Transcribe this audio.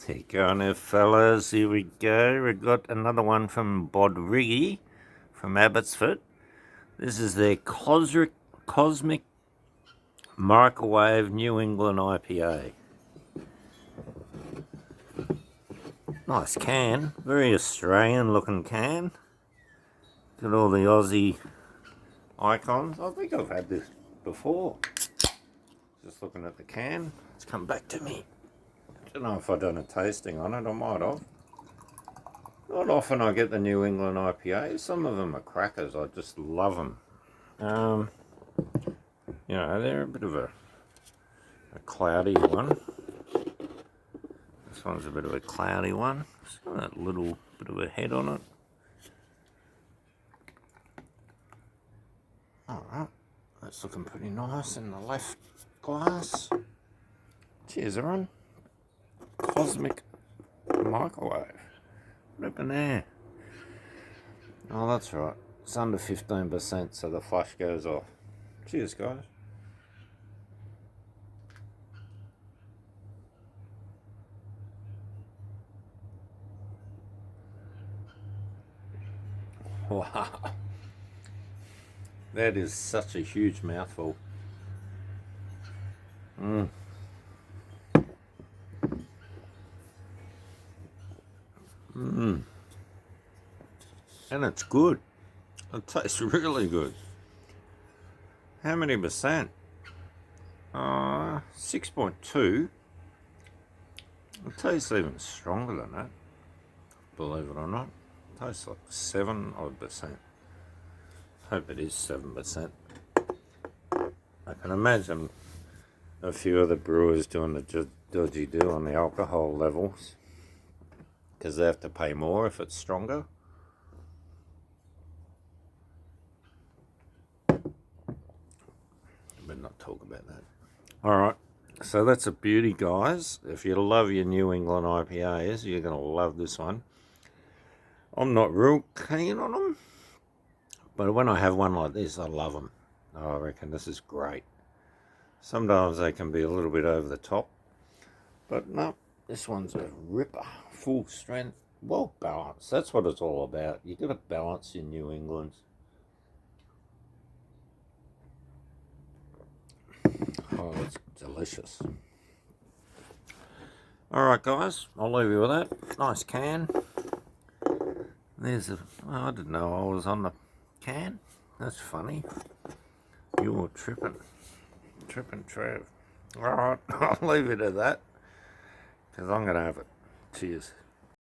Take on there, fellas. Here we go. We've got another one from Bodriggy from Abbotsford. This is their Cosmic Microwave New England IPA. Nice can. Very Australian looking can. Got all the Aussie icons. I think I've had this before. Just looking at the can. It's come back to me. I don't know if I've done a tasting on it. I might have. Not often I get the New England IPAs. Some of them are crackers. I just love them. You know, they're a bit of a cloudy one. This one's a bit of a cloudy one. It's got a little bit of a head on it. Alright, that's looking pretty nice in the left glass. Cheers, everyone. Cosmic Microwave. What happened there? Oh, that's right. It's under 15%, so the flush goes off. Cheers, guys. Wow. That is such a huge mouthful. And it's good. It tastes really good. How many percent? 6.2. It tastes even stronger than that, believe it or not. It tastes like 7 odd percent. Hope it is 7%. I can imagine a few other brewers doing the dodgy deal on the alcohol levels because they have to pay more if it's stronger. But not talk about that. Alright, so that's a beauty, guys. If you love your New England IPAs, you're going to love this one. I'm not real keen on them, but when I have one like this, I love them. I reckon this is great. Sometimes they can be a little bit over the top, but no, this one's a ripper. Full strength, well balanced. That's what it's all about. You've got to balance your New Englands. Oh, it's delicious. Alright, guys, I'll leave you with that. Nice can. There's a... Oh, I didn't know I was on the can. That's funny. You're tripping. Tripping Trev. Alright, I'll leave it at that, because I'm going to have it. Cheers.